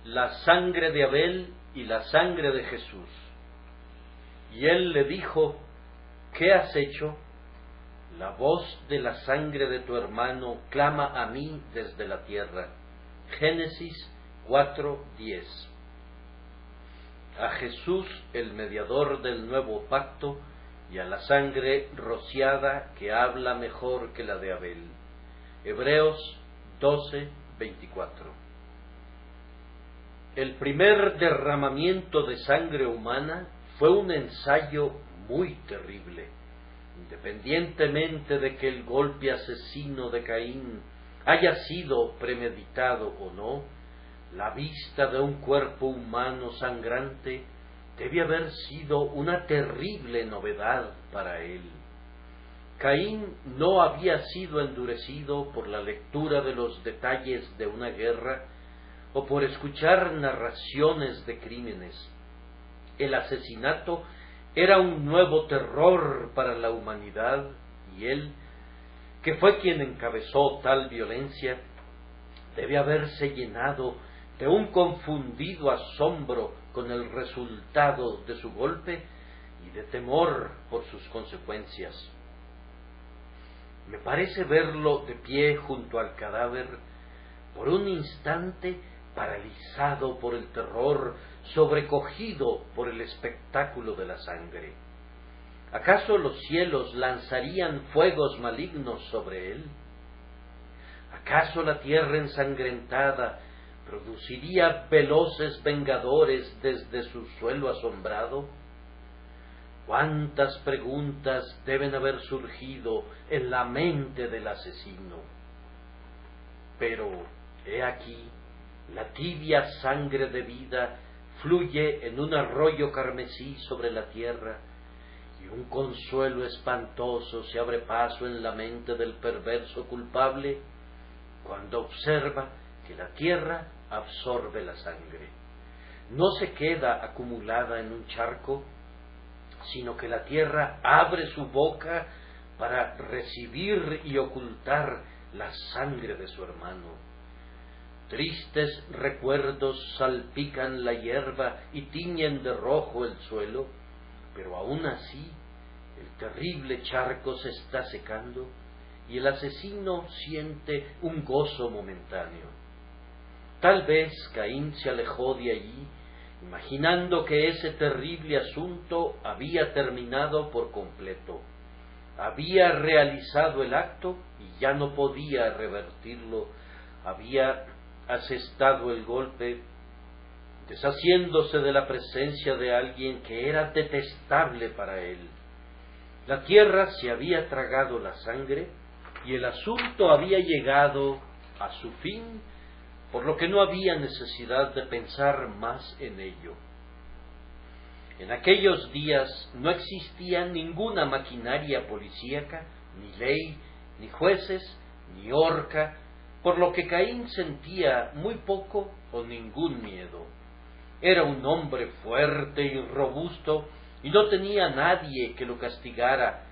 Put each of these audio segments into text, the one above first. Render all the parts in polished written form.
la sangre de Abel y la sangre de Jesús. Y él le dijo: ¿qué has hecho? La voz de la sangre de tu hermano clama a mí desde la tierra. Génesis 4:10. A Jesús, el mediador del nuevo pacto, y a la sangre rociada que habla mejor que la de Abel. Hebreos 12:24. El primer derramamiento de sangre humana fue un ensayo muy terrible. Independientemente de que el golpe asesino de Caín haya sido premeditado o no, la vista de un cuerpo humano sangrante debe haber sido una terrible novedad para él. Caín no había sido endurecido por la lectura de los detalles de una guerra o por escuchar narraciones de crímenes. El asesinato era un nuevo terror para la humanidad, y él, que fue quien encabezó tal violencia, debe haberse llenado de un confundido asombro con el resultado de su golpe y de temor por sus consecuencias. Me parece verlo de pie junto al cadáver, por un instante paralizado por el terror, sobrecogido por el espectáculo de la sangre. ¿Acaso los cielos lanzarían fuegos malignos sobre él? ¿Acaso la tierra ensangrentada produciría veloces vengadores desde su suelo asombrado? ¿Cuántas preguntas deben haber surgido en la mente del asesino? Pero, he aquí, la tibia sangre de vida fluye en un arroyo carmesí sobre la tierra, y un consuelo espantoso se abre paso en la mente del perverso culpable cuando observa que la tierra absorbe la sangre. No se queda acumulada en un charco, sino que la tierra abre su boca para recibir y ocultar la sangre de su hermano. Tristes recuerdos salpican la hierba y tiñen de rojo el suelo, pero aún así el terrible charco se está secando y el asesino siente un gozo momentáneo. Tal vez Caín se alejó de allí, imaginando que ese terrible asunto había terminado por completo. Había realizado el acto y ya no podía revertirlo. Había asestado el golpe, deshaciéndose de la presencia de alguien que era detestable para él. La tierra se había tragado la sangre y el asunto había llegado a su fin, por lo que no había necesidad de pensar más en ello. En aquellos días no existía ninguna maquinaria policíaca, ni ley, ni jueces, ni horca, por lo que Caín sentía muy poco o ningún miedo. Era un hombre fuerte y robusto, y no tenía nadie que lo castigara,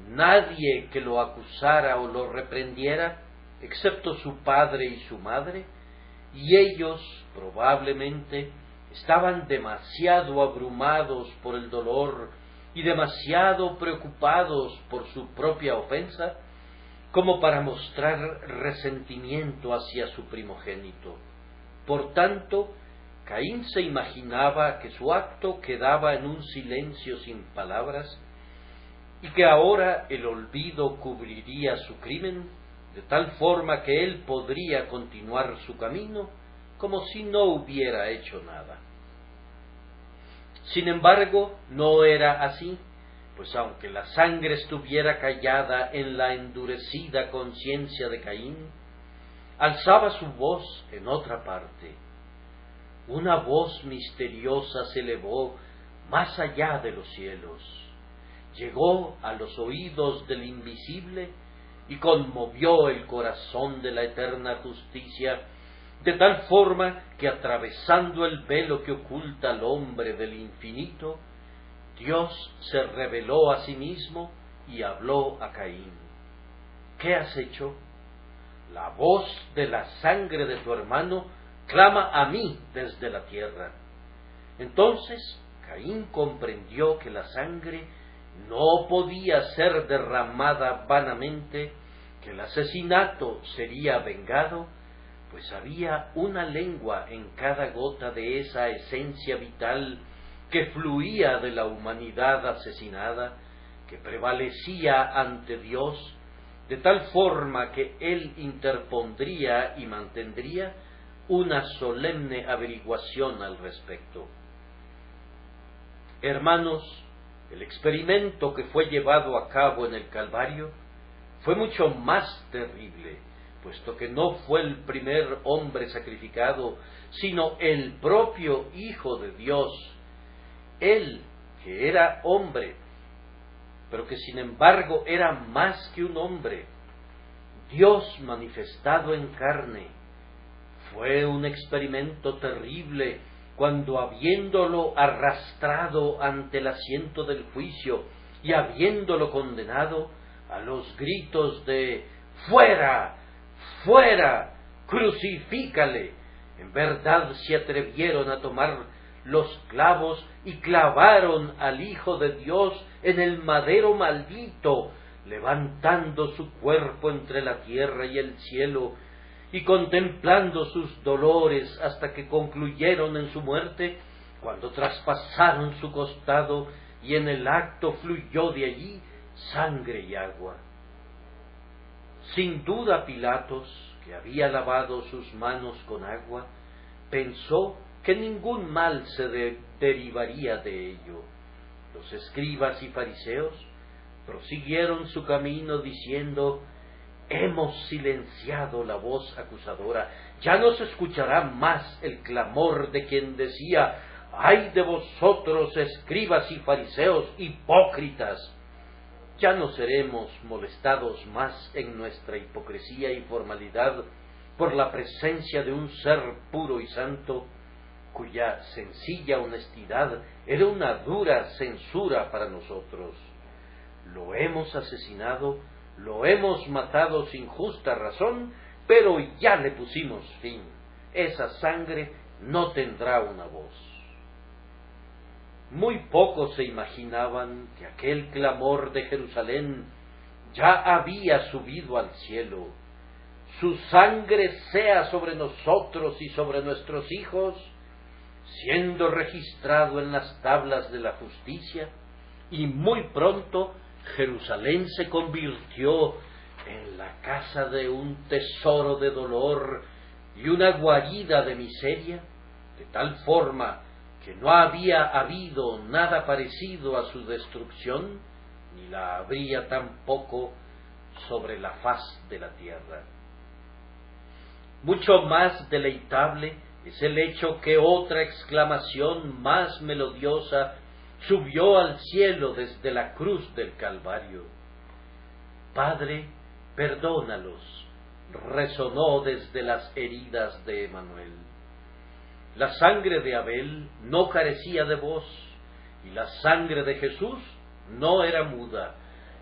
nadie que lo acusara o lo reprendiera, excepto su padre y su madre, y ellos probablemente estaban demasiado abrumados por el dolor y demasiado preocupados por su propia ofensa como para mostrar resentimiento hacia su primogénito. Por tanto, Caín se imaginaba que su acto quedaba en un silencio sin palabras y que ahora el olvido cubriría su crimen, de tal forma que él podría continuar su camino como si no hubiera hecho nada. Sin embargo, no era así, pues aunque la sangre estuviera callada en la endurecida conciencia de Caín, alzaba su voz en otra parte. Una voz misteriosa se elevó más allá de los cielos, llegó a los oídos del invisible y conmovió el corazón de la eterna justicia, de tal forma que atravesando el velo que oculta al hombre del infinito, Dios se reveló a sí mismo y habló a Caín. ¿Qué has hecho? La voz de la sangre de tu hermano clama a mí desde la tierra. Entonces Caín comprendió que la sangre no podía ser derramada vanamente, que el asesinato sería vengado, pues había una lengua en cada gota de esa esencia vital que fluía de la humanidad asesinada, que prevalecía ante Dios, de tal forma que Él interpondría y mantendría una solemne averiguación al respecto. Hermanos, el experimento que fue llevado a cabo en el Calvario fue mucho más terrible, puesto que no fue el primer hombre sacrificado, sino el propio Hijo de Dios, Él que era hombre, pero que sin embargo era más que un hombre, Dios manifestado en carne. Fue un experimento terrible cuando, habiéndolo arrastrado ante el asiento del juicio y habiéndolo condenado, a los gritos de ¡fuera! ¡Fuera! ¡Crucifícale!, en verdad se atrevieron a tomar los clavos y clavaron al Hijo de Dios en el madero maldito, levantando su cuerpo entre la tierra y el cielo, y contemplando sus dolores hasta que concluyeron en su muerte, cuando traspasaron su costado y en el acto fluyó de allí sangre y agua. Sin duda Pilatos, que había lavado sus manos con agua, pensó que ningún mal se derivaría de ello. Los escribas y fariseos prosiguieron su camino diciendo: hemos silenciado la voz acusadora, ya no se escuchará más el clamor de quien decía: ¡ay de vosotros, escribas y fariseos, hipócritas! Ya no seremos molestados más en nuestra hipocresía y formalidad por la presencia de un ser puro y santo, cuya sencilla honestidad era una dura censura para nosotros. Lo hemos asesinado, lo hemos matado sin justa razón, pero ya le pusimos fin. Esa sangre no tendrá una voz. Muy pocos se imaginaban que aquel clamor de Jerusalén ya había subido al cielo. Su sangre sea sobre nosotros y sobre nuestros hijos, siendo registrado en las tablas de la justicia, y muy pronto Jerusalén se convirtió en la casa de un tesoro de dolor y una guarida de miseria, de tal forma que no había habido nada parecido a su destrucción, ni la habría tampoco sobre la faz de la tierra. Mucho más deleitable es el hecho que otra exclamación más melodiosa subió al cielo desde la cruz del Calvario. Padre, perdónalos, resonó desde las heridas de Emanuel. La sangre de Abel no carecía de voz, y la sangre de Jesús no era muda.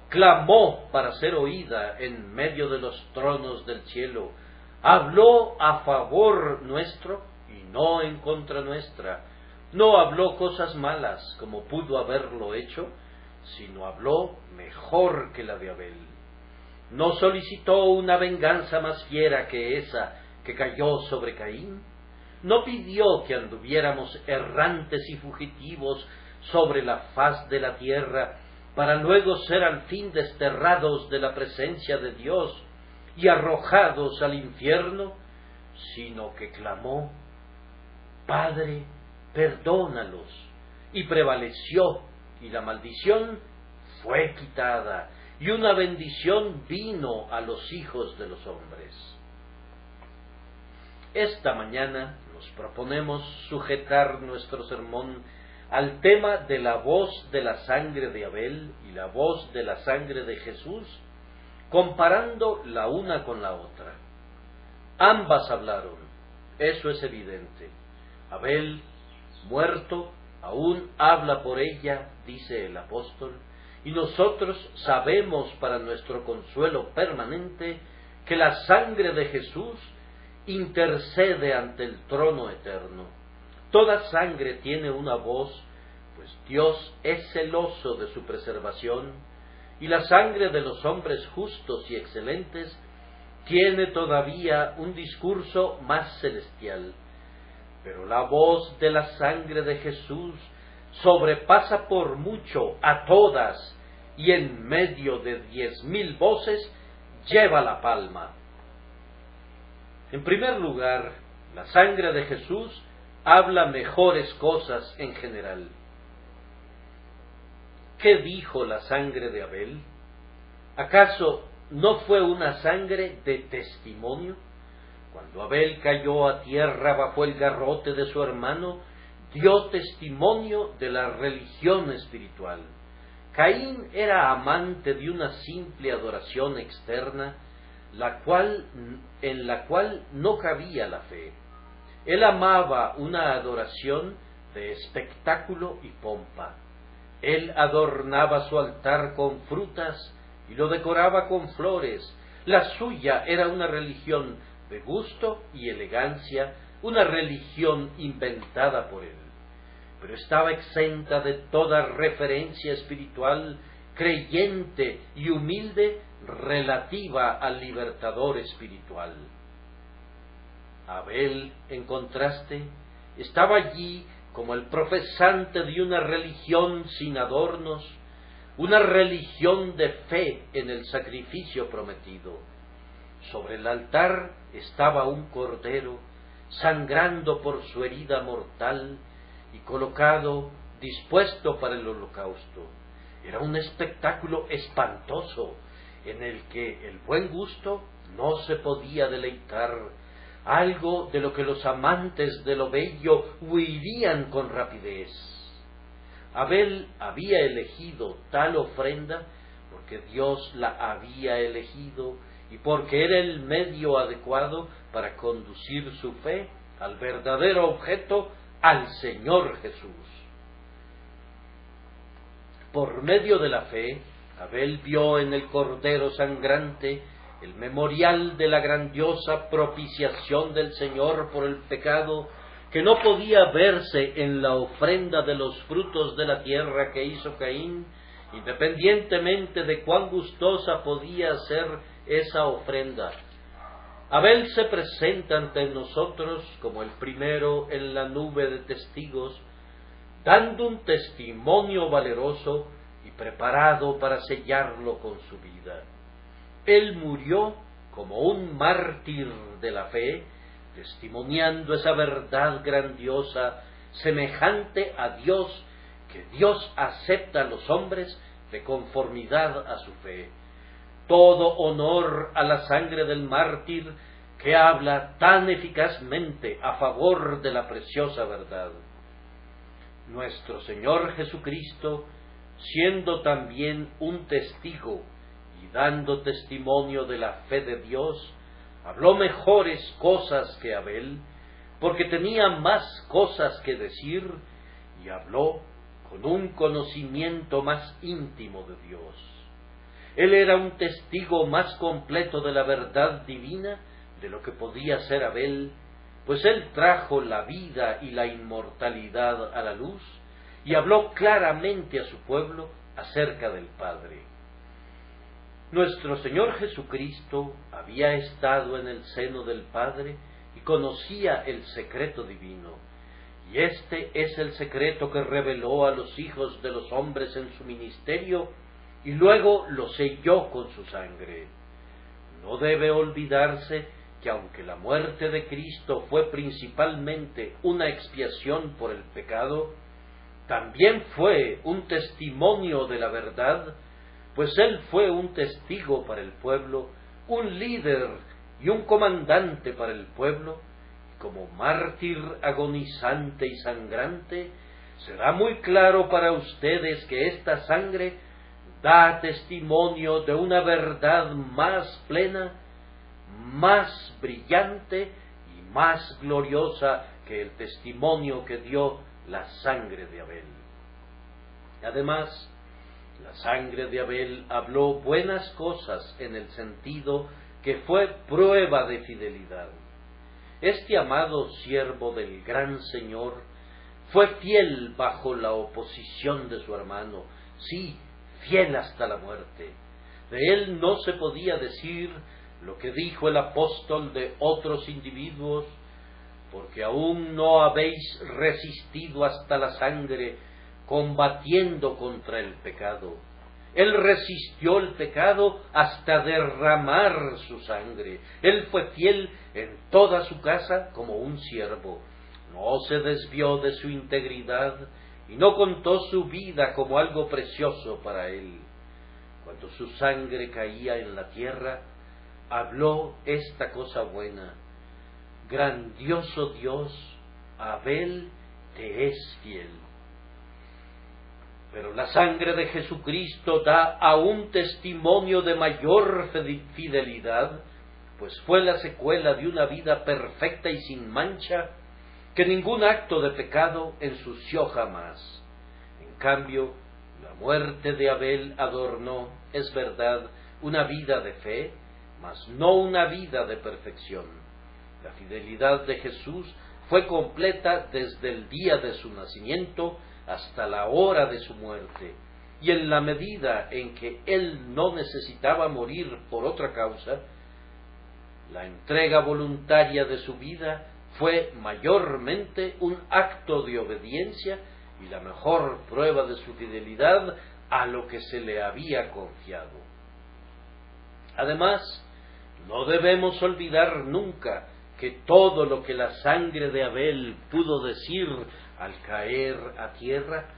Clamó para ser oída en medio de los tronos del cielo. Habló a favor nuestro y no en contra nuestra. No habló cosas malas como pudo haberlo hecho, sino habló mejor que la de Abel. No solicitó una venganza más fiera que esa que cayó sobre Caín. No pidió que anduviéramos errantes y fugitivos sobre la faz de la tierra, para luego ser al fin desterrados de la presencia de Dios y arrojados al infierno, sino que clamó: Padre, perdónalos, y prevaleció, y la maldición fue quitada, y una bendición vino a los hijos de los hombres. Esta mañana nos proponemos sujetar nuestro sermón al tema de la voz de la sangre de Abel y la voz de la sangre de Jesús, comparando la una con la otra. Ambas hablaron, eso es evidente. Abel, muerto, aún habla por ella, dice el apóstol, y nosotros sabemos para nuestro consuelo permanente que la sangre de Jesús intercede ante el trono eterno. Toda sangre tiene una voz, pues Dios es celoso de su preservación, y la sangre de los hombres justos y excelentes tiene todavía un discurso más celestial. Pero la voz de la sangre de Jesús sobrepasa por mucho a todas, y en medio de 10,000 voces lleva la palma. En primer lugar, la sangre de Jesús habla mejores cosas en general. ¿Qué dijo la sangre de Abel? ¿Acaso no fue una sangre de testimonio? Cuando Abel cayó a tierra bajo el garrote de su hermano, dio testimonio de la religión espiritual. Caín era amante de una simple adoración externa, en la cual no cabía la fe. Él amaba una adoración de espectáculo y pompa. Él adornaba su altar con frutas y lo decoraba con flores. La suya era una religión de gusto y elegancia, una religión inventada por él. Pero estaba exenta de toda referencia espiritual, creyente y humilde, relativa al libertador espiritual. Abel, en contraste, estaba allí como el profesante de una religión sin adornos, una religión de fe en el sacrificio prometido. Sobre el altar estaba un cordero, sangrando por su herida mortal y colocado, dispuesto para el holocausto. Era un espectáculo espantoso, en el que el buen gusto no se podía deleitar, algo de lo que los amantes de lo bello huirían con rapidez. Abel había elegido tal ofrenda porque Dios la había elegido y porque era el medio adecuado para conducir su fe al verdadero objeto, al Señor Jesús. Por medio de la fe, Abel vio en el cordero sangrante el memorial de la grandiosa propiciación del Señor por el pecado, que no podía verse en la ofrenda de los frutos de la tierra que hizo Caín, independientemente de cuán gustosa podía ser esa ofrenda. Abel se presenta ante nosotros como el primero en la nube de testigos, dando un testimonio valeroso y preparado para sellarlo con su vida. Él murió como un mártir de la fe, testimoniando esa verdad grandiosa, semejante a Dios, que Dios acepta a los hombres de conformidad a su fe. Todo honor a la sangre del mártir que habla tan eficazmente a favor de la preciosa verdad. Nuestro Señor Jesucristo, siendo también un testigo y dando testimonio de la fe de Dios, habló mejores cosas que Abel, porque tenía más cosas que decir, y habló con un conocimiento más íntimo de Dios. Él era un testigo más completo de la verdad divina de lo que podía ser Abel, pues él trajo la vida y la inmortalidad a la luz, y habló claramente a su pueblo acerca del Padre. Nuestro Señor Jesucristo había estado en el seno del Padre y conocía el secreto divino, y este es el secreto que reveló a los hijos de los hombres en su ministerio, y luego lo selló con su sangre. No debe olvidarse que aunque la muerte de Cristo fue principalmente una expiación por el pecado, también fue un testimonio de la verdad, pues Él fue un testigo para el pueblo, un líder y un comandante para el pueblo, y como mártir agonizante y sangrante, será muy claro para ustedes que esta sangre da testimonio de una verdad más plena, más brillante y más gloriosa que el testimonio que dio la sangre de Abel. Además, la sangre de Abel habló buenas cosas en el sentido que fue prueba de fidelidad. este amado siervo del gran Señor fue fiel bajo la oposición de su hermano, sí, fiel hasta la muerte. De él no se podía decir lo que dijo el apóstol de otros individuos, porque aún no habéis resistido hasta la sangre, combatiendo contra el pecado. Él resistió el pecado hasta derramar su sangre. Él fue fiel en toda su casa como un siervo. No se desvió de su integridad y no contó su vida como algo precioso para él. Cuando su sangre caía en la tierra, habló esta cosa buena: grandioso Dios, Abel te es fiel. Pero la sangre de Jesucristo da aún testimonio de mayor fidelidad, pues fue la secuela de una vida perfecta y sin mancha, que ningún acto de pecado ensució jamás. En cambio, la muerte de Abel adornó, es verdad, una vida de fe, mas no una vida de perfección. La fidelidad de Jesús fue completa desde el día de su nacimiento hasta la hora de su muerte, y en la medida en que él no necesitaba morir por otra causa, la entrega voluntaria de su vida fue mayormente un acto de obediencia y la mejor prueba de su fidelidad a lo que se le había confiado. Además, no debemos olvidar nunca que todo lo que la sangre de Abel pudo decir al caer a tierra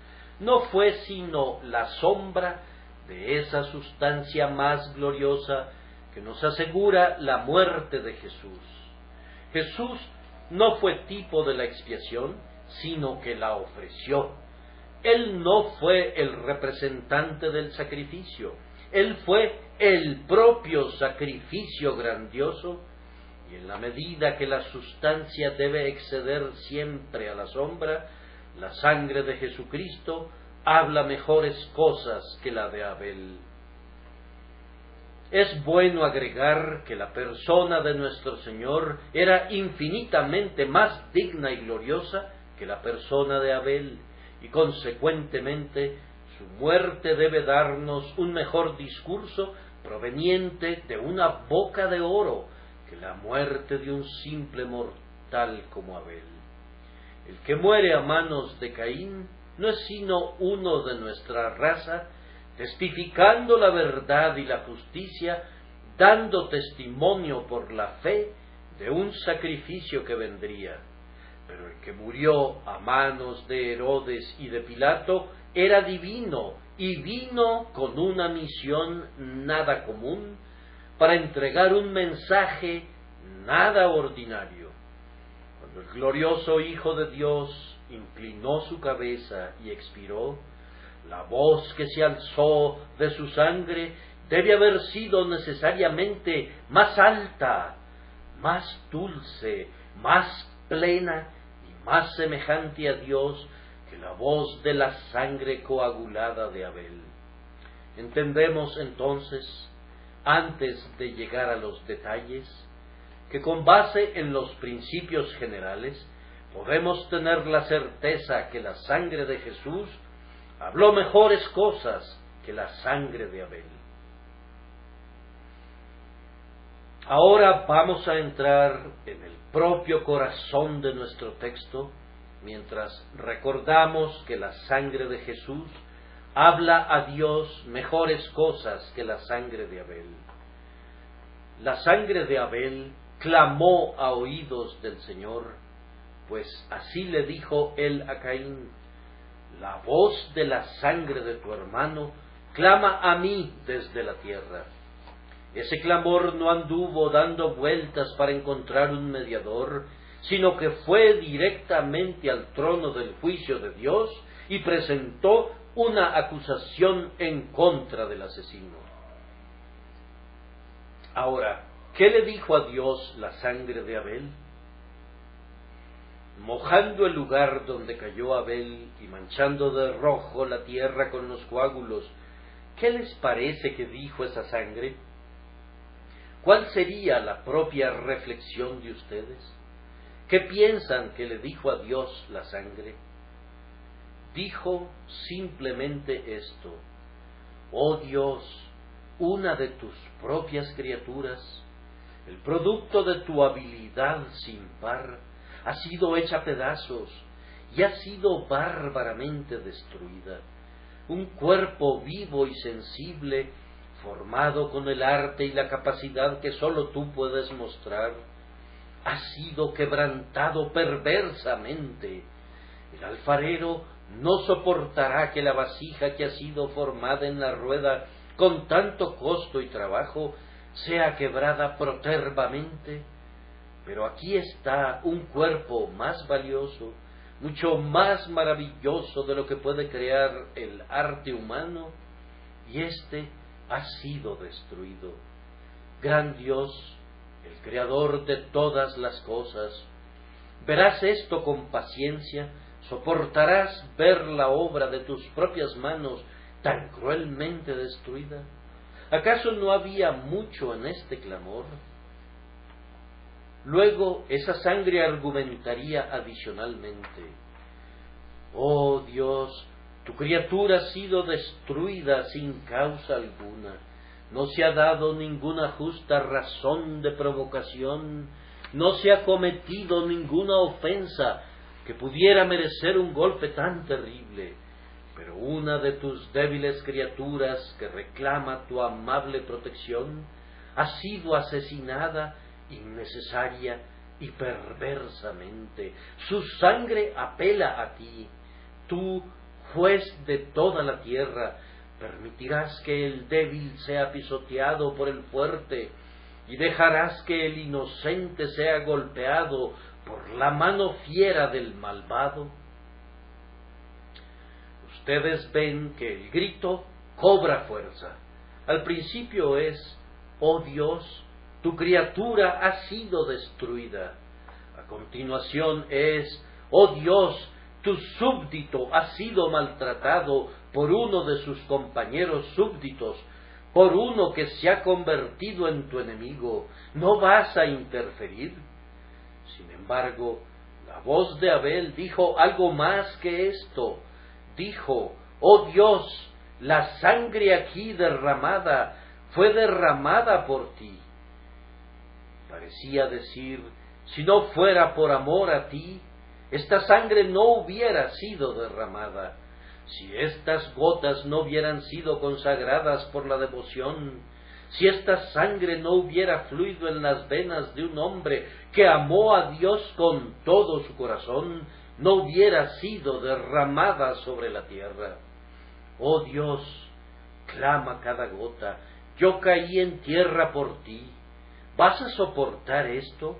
no fue sino la sombra de esa sustancia más gloriosa que nos asegura la muerte de Jesús. Jesús no fue tipo de la expiación, sino que la ofreció. Él no fue el representante del sacrificio, Él fue el propio sacrificio grandioso, y en la medida que la sustancia debe exceder siempre a la sombra, la sangre de Jesucristo habla mejores cosas que la de Abel. Es bueno agregar que la persona de nuestro Señor era infinitamente más digna y gloriosa que la persona de Abel, y consecuentemente su muerte debe darnos un mejor discurso proveniente de una boca de oro que la muerte de un simple mortal como Abel. El que muere a manos de Caín no es sino uno de nuestra raza, testificando la verdad y la justicia, dando testimonio por la fe de un sacrificio que vendría. Pero el que murió a manos de Herodes y de Pilato era divino y vino con una misión nada común para entregar un mensaje nada ordinario. Cuando el glorioso Hijo de Dios inclinó su cabeza y expiró, la voz que se alzó de su sangre debe haber sido necesariamente más alta, más dulce, más plena y más semejante a Dios que la voz de la sangre coagulada de Abel. Entendemos entonces, antes de llegar a los detalles, que con base en los principios generales podemos tener la certeza que la sangre de Jesús habló mejores cosas que la sangre de Abel. Ahora vamos a entrar en el propio corazón de nuestro texto, mientras recordamos que la sangre de Jesús habla a Dios mejores cosas que la sangre de Abel. La sangre de Abel clamó a oídos del Señor, pues así le dijo él a Caín: la voz de la sangre de tu hermano clama a mí desde la tierra. Ese clamor no anduvo dando vueltas para encontrar un mediador, sino que fue directamente al trono del juicio de Dios y presentó una acusación en contra del asesino. Ahora, ¿qué le dijo a Dios la sangre de Abel? Mojando el lugar donde cayó Abel y manchando de rojo la tierra con los coágulos, ¿qué les parece que dijo esa sangre? ¿Cuál sería la propia reflexión de ustedes? ¿Qué piensan que le dijo a Dios la sangre? Dijo simplemente esto: oh Dios, una de tus propias criaturas, el producto de tu habilidad sin par, ha sido hecha pedazos y ha sido bárbaramente destruida. Un cuerpo vivo y sensible, formado con el arte y la capacidad que sólo tú puedes mostrar, ha sido quebrantado perversamente. El alfarero no soportará que la vasija que ha sido formada en la rueda con tanto costo y trabajo sea quebrada protervamente. Pero aquí está un cuerpo más valioso, mucho más maravilloso de lo que puede crear el arte humano, y éste ha sido destruido. Gran Dios, el creador de todas las cosas, verás esto con paciencia, soportarás ver la obra de tus propias manos tan cruelmente destruida. ¿Acaso no había mucho en este clamor? Luego esa sangre argumentaría adicionalmente: oh Dios, tu criatura ha sido destruida sin causa alguna, no se ha dado ninguna justa razón de provocación, no se ha cometido ninguna ofensa que pudiera merecer un golpe tan terrible, pero una de tus débiles criaturas que reclama tu amable protección ha sido asesinada innecesaria y perversamente. Su sangre apela a ti. Tú, juez de toda la tierra, permitirás que el débil sea pisoteado por el fuerte y dejarás que el inocente sea golpeado por la mano fiera del malvado. Ustedes ven que el grito cobra fuerza. Al principio es: oh Dios, tu criatura ha sido destruida. A continuación es: oh Dios, tu súbdito ha sido maltratado por uno de sus compañeros súbditos, por uno que se ha convertido en tu enemigo. ¿No vas a interferir? Sin embargo, la voz de Abel dijo algo más que esto. Dijo: oh Dios, la sangre aquí derramada fue derramada por ti. Parecía decir: si no fuera por amor a ti, esta sangre no hubiera sido derramada. Si estas gotas no hubieran sido consagradas por la devoción, si esta sangre no hubiera fluido en las venas de un hombre que amó a Dios con todo su corazón, no hubiera sido derramada sobre la tierra. Oh Dios, clama cada gota, yo caí en tierra por ti. ¿Vas a soportar esto?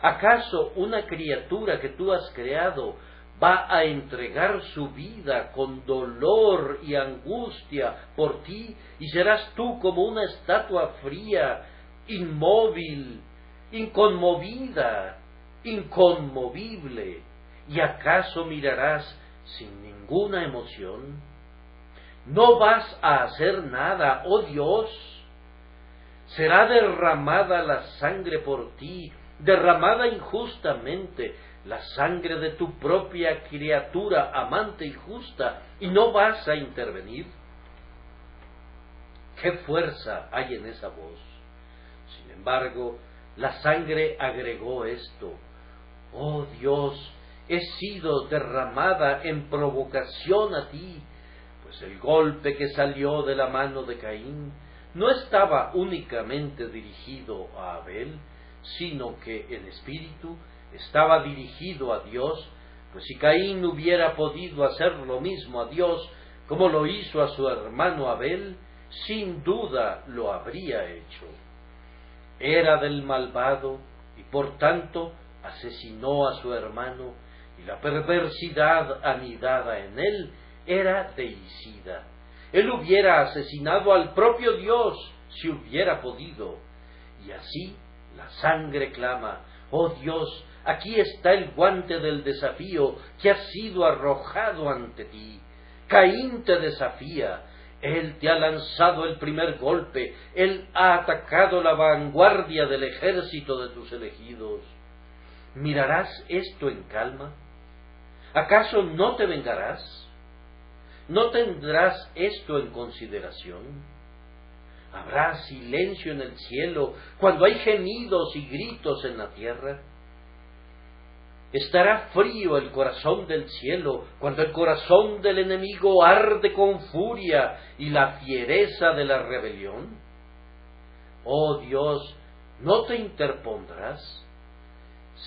¿Acaso una criatura que tú has creado va a entregar su vida con dolor y angustia por ti, y serás tú como una estatua fría, inmóvil, inconmovida, inconmovible, y acaso mirarás sin ninguna emoción? ¿No vas a hacer nada, oh Dios? ¿Será derramada la sangre por ti, derramada injustamente, la sangre de tu propia criatura amante y justa, y no vas a intervenir? ¿Qué fuerza hay en esa voz? Sin embargo, la sangre agregó esto: oh Dios, he sido derramada en provocación a ti, pues el golpe que salió de la mano de Caín no estaba únicamente dirigido a Abel, sino que en espíritu estaba dirigido a Dios, pues si Caín hubiera podido hacer lo mismo a Dios como lo hizo a su hermano Abel, sin duda lo habría hecho. Era del malvado y por tanto asesinó a su hermano, y la perversidad anidada en él era deicida. Él hubiera asesinado al propio Dios si hubiera podido, y así la sangre clama: oh Dios, aquí está el guante del desafío que ha sido arrojado ante ti. Caín te desafía, él te ha lanzado el primer golpe, él ha atacado la vanguardia del ejército de tus elegidos. ¿Mirarás esto en calma? ¿Acaso no te vengarás? ¿No tendrás esto en consideración? ¿Habrá silencio en el cielo cuando hay gemidos y gritos en la tierra? ¿Estará frío el corazón del cielo cuando el corazón del enemigo arde con furia y la fiereza de la rebelión? Oh Dios, ¿no te interpondrás?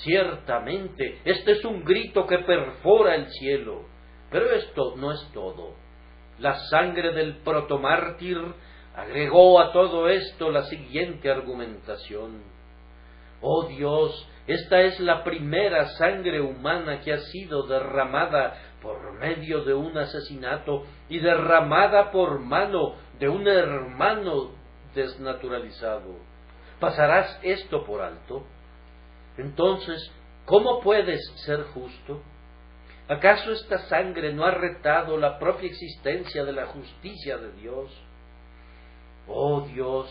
Ciertamente, este es un grito que perfora el cielo, pero esto no es todo. La sangre del protomártir agregó a todo esto la siguiente argumentación. Oh Dios, esta es la primera sangre humana que ha sido derramada por medio de un asesinato y derramada por mano de un hermano desnaturalizado. ¿Pasarás esto por alto? Entonces, ¿cómo puedes ser justo? ¿Acaso esta sangre no ha retado la propia existencia de la justicia de Dios? Oh Dios,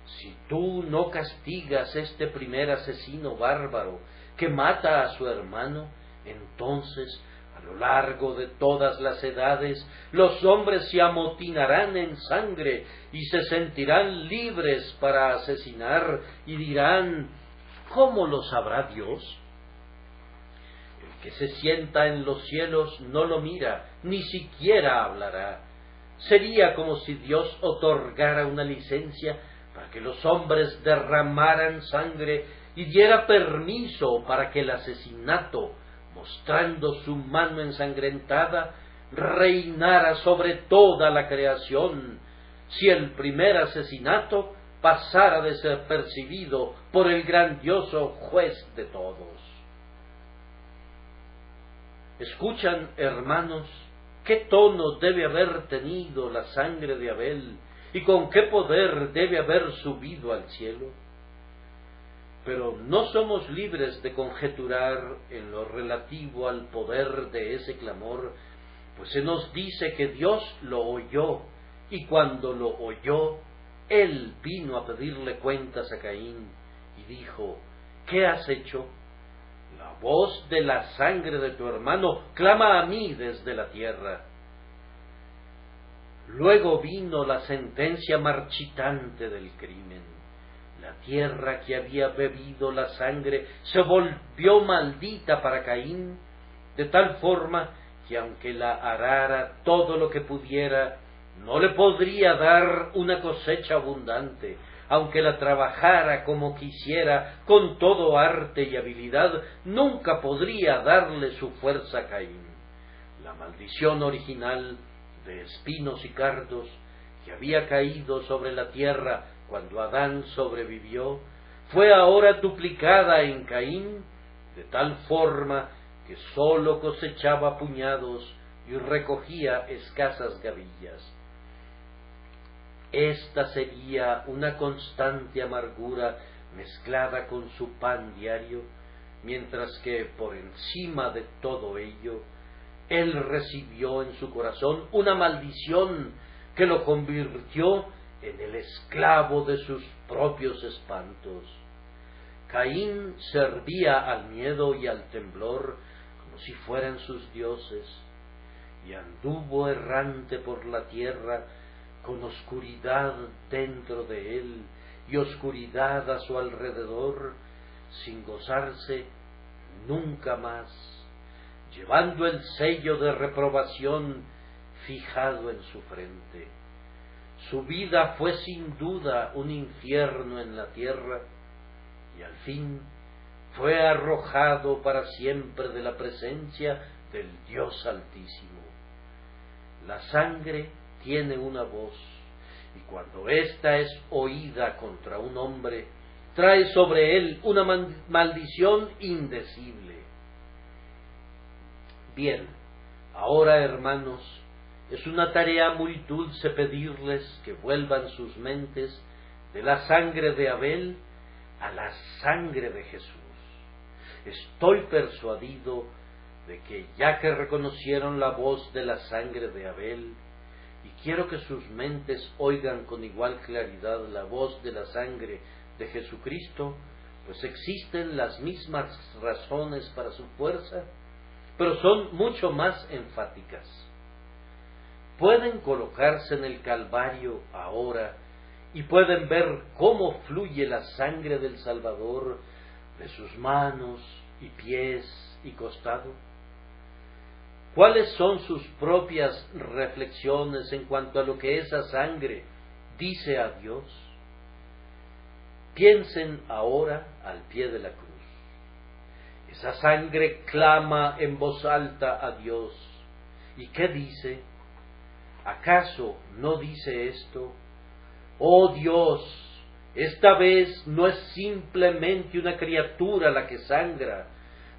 si tú no castigas este primer asesino bárbaro que mata a su hermano, entonces, a lo largo de todas las edades, los hombres se amotinarán en sangre y se sentirán libres para asesinar y dirán: ¿cómo lo sabrá Dios? El que se sienta en los cielos no lo mira, ni siquiera hablará. Sería como si Dios otorgara una licencia para que los hombres derramaran sangre y diera permiso para que el asesinato, mostrando su mano ensangrentada, reinara sobre toda la creación, si el primer asesinato pasara desapercibido por el grandioso juez de todos. ¿Escuchan, hermanos, qué tono debe haber tenido la sangre de Abel y con qué poder debe haber subido al cielo? Pero no somos libres de conjeturar en lo relativo al poder de ese clamor, pues se nos dice que Dios lo oyó, y cuando lo oyó, Él vino a pedirle cuentas a Caín, y dijo: ¿qué has hecho? La voz de la sangre de tu hermano clama a mí desde la tierra. Luego vino la sentencia marchitante del crimen. La tierra que había bebido la sangre se volvió maldita para Caín, de tal forma que aunque la arara todo lo que pudiera, no le podría dar una cosecha abundante. Aunque la trabajara como quisiera, con todo arte y habilidad, nunca podría darle su fuerza a Caín. La maldición original de espinos y cardos que había caído sobre la tierra cuando Adán sobrevivió, fue ahora duplicada en Caín, de tal forma que sólo cosechaba puñados y recogía escasas gavillas. Esta sería una constante amargura mezclada con su pan diario, mientras que por encima de todo ello, él recibió en su corazón una maldición que lo convirtió en el esclavo de sus propios espantos. Caín servía al miedo y al temblor como si fueran sus dioses, y anduvo errante por la tierra con oscuridad dentro de él y oscuridad a su alrededor, sin gozarse nunca más, llevando el sello de reprobación fijado en su frente. Su vida fue sin duda un infierno en la tierra, y al fin fue arrojado para siempre de la presencia del Dios Altísimo. La sangre tiene una voz, y cuando ésta es oída contra un hombre, trae sobre él una maldición indecible. Bien, ahora, hermanos, es una tarea muy dulce pedirles que vuelvan sus mentes de la sangre de Abel a la sangre de Jesús. Estoy persuadido de que ya que reconocieron la voz de la sangre de Abel, y quiero que sus mentes oigan con igual claridad la voz de la sangre de Jesucristo, pues existen las mismas razones para su fuerza, pero son mucho más enfáticas. Pueden colocarse en el Calvario ahora y pueden ver cómo fluye la sangre del Salvador de sus manos y pies y costado. ¿Cuáles son sus propias reflexiones en cuanto a lo que esa sangre dice a Dios? Piensen ahora al pie de la cruz. Esa sangre clama en voz alta a Dios. ¿Y qué dice? ¿Acaso no dice esto? Oh Dios, esta vez no es simplemente una criatura la que sangra,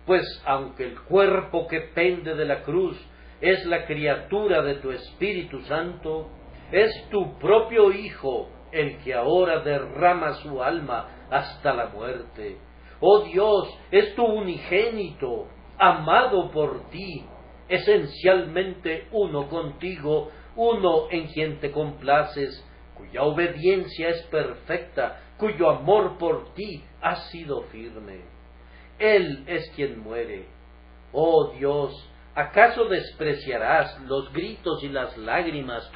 pues aunque el cuerpo que pende de la cruz es la criatura de tu Espíritu Santo, es tu propio Hijo el que ahora derrama su alma hasta la muerte. Oh Dios, es tu unigénito, amado por ti, esencialmente uno contigo, uno en quien te complaces, cuya obediencia es perfecta, cuyo amor por ti ha sido firme. Él es quien muere. Oh Dios, ¿acaso despreciarás los gritos y las lágrimas,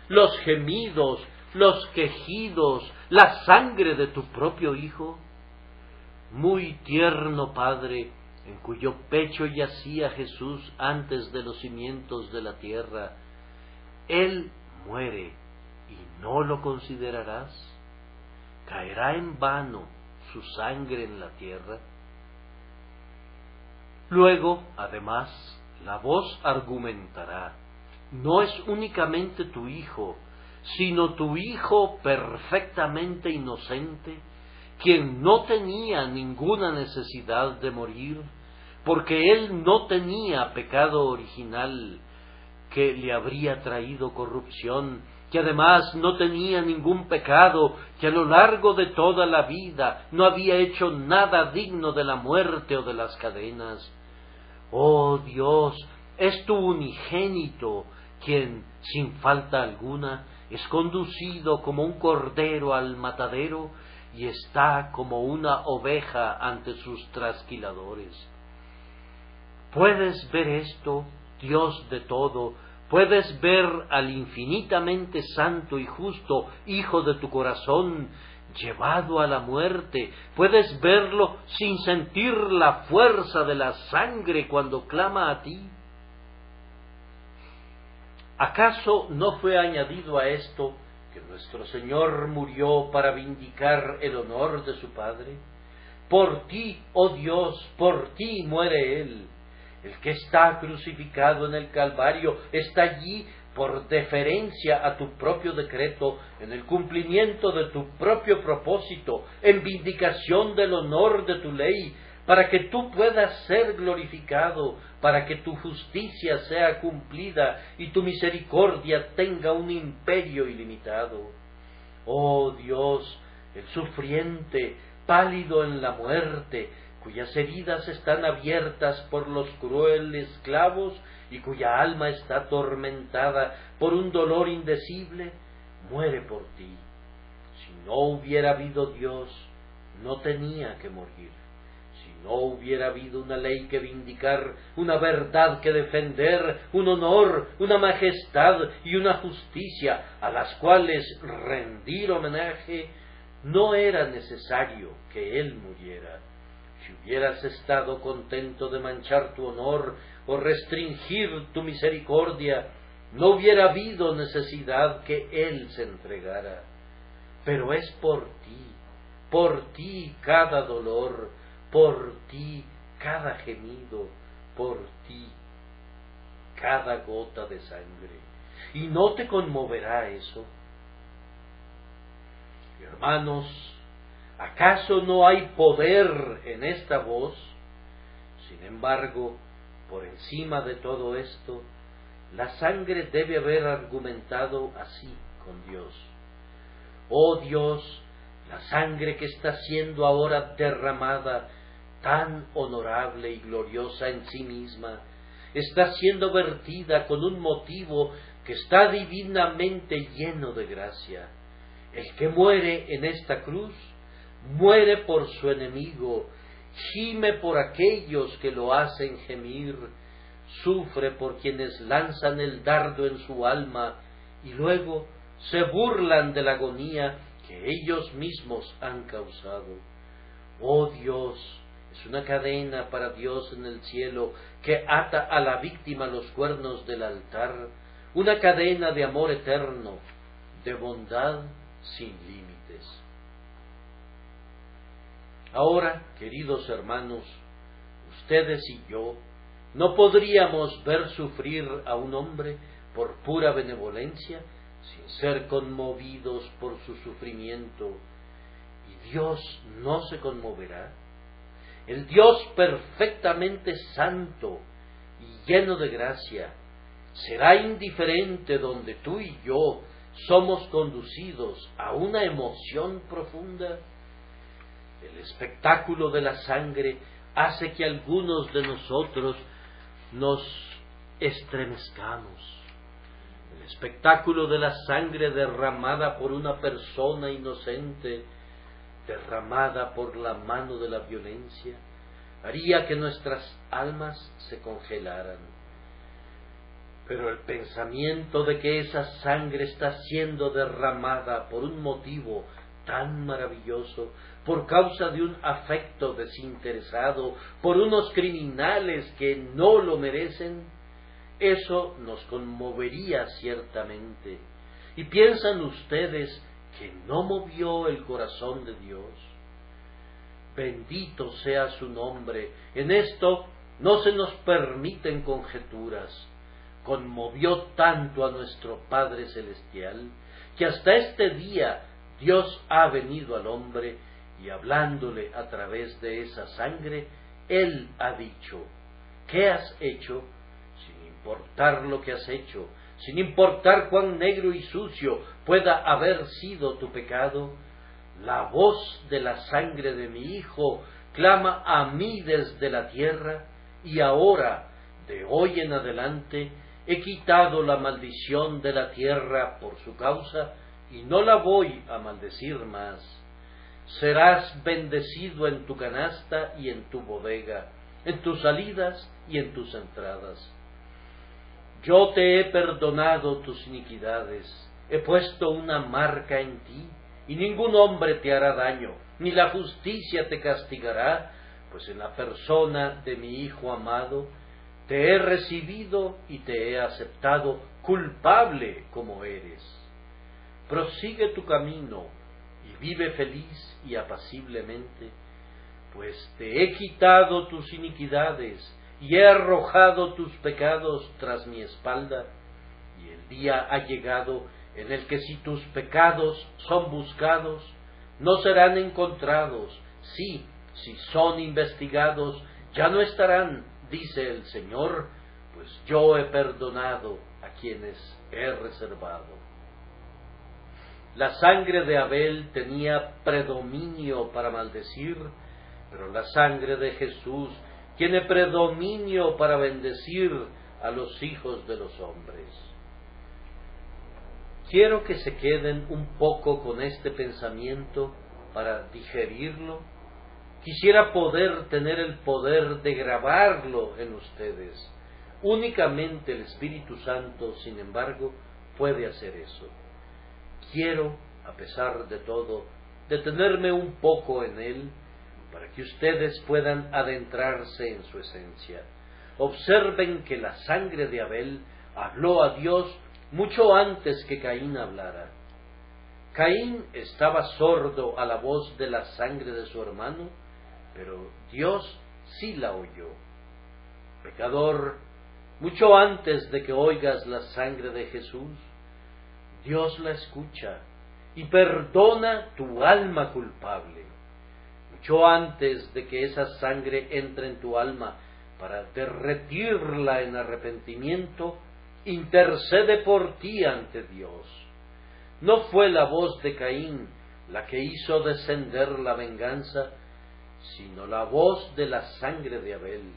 los gemidos, los quejidos, la sangre de tu propio Hijo? Muy tierno Padre, en cuyo pecho yacía Jesús antes de los cimientos de la tierra, Él muere y no lo considerarás. ¿Caerá en vano su sangre en la tierra? Luego, además, la voz argumentará: no es únicamente tu Hijo, sino tu Hijo perfectamente inocente, quien no tenía ninguna necesidad de morir, porque él no tenía pecado original que le habría traído corrupción, que además no tenía ningún pecado, que a lo largo de toda la vida no había hecho nada digno de la muerte o de las cadenas. Oh Dios, es tu unigénito quien, sin falta alguna, es conducido como un cordero al matadero y está como una oveja ante sus trasquiladores. ¿Puedes ver esto, Dios de todo? ¿Puedes ver al infinitamente santo y justo Hijo de tu corazón llevado a la muerte? ¿Puedes verlo sin sentir la fuerza de la sangre cuando clama a ti? ¿Acaso no fue añadido a esto que nuestro Señor murió para vindicar el honor de su Padre? Por ti, oh Dios, por ti muere Él. El que está crucificado en el Calvario está allí por deferencia a tu propio decreto, en el cumplimiento de tu propio propósito, en vindicación del honor de tu ley, para que tú puedas ser glorificado, para que tu justicia sea cumplida y tu misericordia tenga un imperio ilimitado. Oh Dios, el sufriente, pálido en la muerte, cuyas heridas están abiertas por los crueles clavos y cuya alma está atormentada por un dolor indecible, muere por ti. Si no hubiera habido Dios, no tenía que morir. Si no hubiera habido una ley que vindicar, una verdad que defender, un honor, una majestad y una justicia a las cuales rendir homenaje, no era necesario que Él muriera. Si hubieras estado contento de manchar tu honor o restringir tu misericordia, no hubiera habido necesidad que Él se entregara. Pero es por ti cada dolor, por ti cada gemido, por ti cada gota de sangre. ¿Y no te conmoverá eso? Hermanos, ¿acaso no hay poder en esta voz? Sin embargo, por encima de todo esto, la sangre debe haber argumentado así con Dios. Oh Dios, la sangre que está siendo ahora derramada, tan honorable y gloriosa en sí misma, está siendo vertida con un motivo que está divinamente lleno de gracia. El que muere en esta cruz muere por su enemigo, gime por aquellos que lo hacen gemir, sufre por quienes lanzan el dardo en su alma y luego se burlan de la agonía que ellos mismos han causado. Oh Dios, es una cadena para Dios en el cielo que ata a la víctima los cuernos del altar, una cadena de amor eterno, de bondad sin límites. Ahora, queridos hermanos, ustedes y yo no podríamos ver sufrir a un hombre por pura benevolencia sin ser conmovidos por su sufrimiento, y Dios no se conmoverá. El Dios perfectamente santo y lleno de gracia será indiferente donde tú y yo somos conducidos a una emoción profunda. El espectáculo de la sangre hace que algunos de nosotros nos estremezcamos. El espectáculo de la sangre derramada por una persona inocente, derramada por la mano de la violencia, haría que nuestras almas se congelaran. Pero el pensamiento de que esa sangre está siendo derramada por un motivo tan maravilloso, por causa de un afecto desinteresado, por unos criminales que no lo merecen, eso nos conmovería ciertamente. ¿Y piensan ustedes que no movió el corazón de Dios? Bendito sea su nombre. En esto no se nos permiten conjeturas. Conmovió tanto a nuestro Padre Celestial que hasta este día Dios ha venido al hombre y hablándole a través de esa sangre, Él ha dicho: ¿qué has hecho? Sin importar lo que has hecho, sin importar cuán negro y sucio pueda haber sido tu pecado, la voz de la sangre de mi Hijo clama a mí desde la tierra, y ahora, de hoy en adelante, he quitado la maldición de la tierra por su causa, y no la voy a maldecir más. Serás bendecido en tu canasta y en tu bodega, en tus salidas y en tus entradas. Yo te he perdonado tus iniquidades, he puesto una marca en ti, y ningún hombre te hará daño, ni la justicia te castigará, pues en la persona de mi Hijo amado te he recibido y te he aceptado culpable como eres. Prosigue tu camino y vive feliz y apaciblemente, pues te he quitado tus iniquidades y he arrojado tus pecados tras mi espalda, y el día ha llegado en el que si tus pecados son buscados, no serán encontrados, sí, si son investigados, ya no estarán, dice el Señor, pues yo he perdonado a quienes he reservado. La sangre de Abel tenía predominio para maldecir, pero la sangre de Jesús tiene predominio para bendecir a los hijos de los hombres. Quiero que se queden un poco con este pensamiento para digerirlo. Quisiera poder tener el poder de grabarlo en ustedes. Únicamente el Espíritu Santo, sin embargo, puede hacer eso. Quiero, a pesar de todo, detenerme un poco en él para que ustedes puedan adentrarse en su esencia. Observen que la sangre de Abel habló a Dios mucho antes que Caín hablara. Caín estaba sordo a la voz de la sangre de su hermano, pero Dios sí la oyó. Pecador, mucho antes de que oigas la sangre de Jesús, Dios la escucha y perdona tu alma culpable. Mucho antes de que esa sangre entre en tu alma para derretirla en arrepentimiento, intercede por ti ante Dios. No fue la voz de Caín la que hizo descender la venganza, sino la voz de la sangre de Abel.